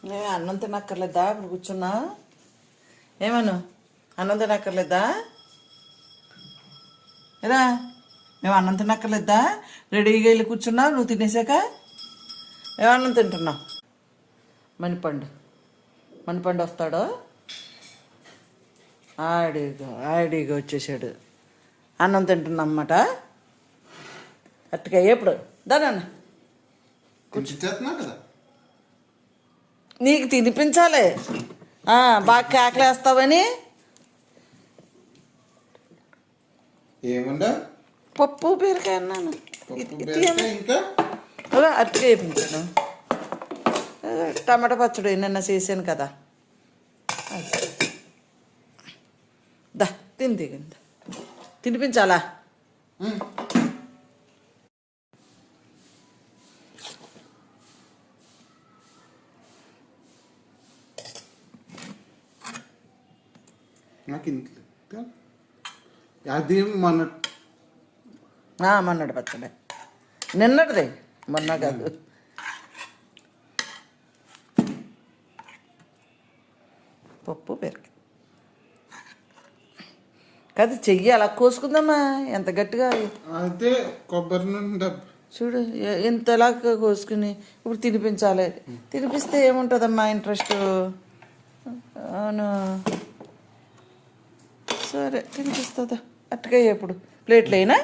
నేను అన్నం తినక్కర్లేదా ఇప్పుడు కూర్చున్నా? ఏమను అన్నం తినక్కర్లేదా? ఏరా మేము అన్నం తినక్కర్లేదా? రెడీగా వెళ్ళి కూర్చున్నా నువ్వు తినేసాక ఏమన్నం తింటున్నావు? మణిపండు వస్తాడు. ఆడిగా వచ్చేసాడు. అన్నం తింటున్నా అన్నమాట. అట్టుగా ఎప్పుడు దానన్న కూర్చున్నా కదా, నీకు తినిపించాలి. బాగా కేకలేస్తావని ఏముండా పప్పు బీరకాయ అన్నాను. ఇంకా అట్టుగా వేయించాను. టమాటా పచ్చడి నిన్న చేశాను కదా. దా దిగింది తినిపించాలా? నాకు అది మొన్నటి పచ్చడి నిన్నటిది, మొన్న కాదు. పప్పు బీరకాయ కాదు, చెయ్యి అలా కోసుకుందామా. ఎంత గట్టిగా అయితే కొబ్బరి నుండి చూడు ఇంతలా కోసుకుని ఇప్పుడు తినిపించాలి. తినిపిస్తే ఏముంటుందమ్మా ఇంట్రెస్ట్. అవును సరే తినిపిస్తుందా? అట్టుగా ఎప్పుడు ప్లేట్లు అయినా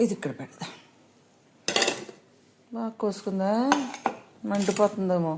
ఇది ఇక్కడ పెడదా. బాగా కోసుకుందా, మండిపోతుందేమో.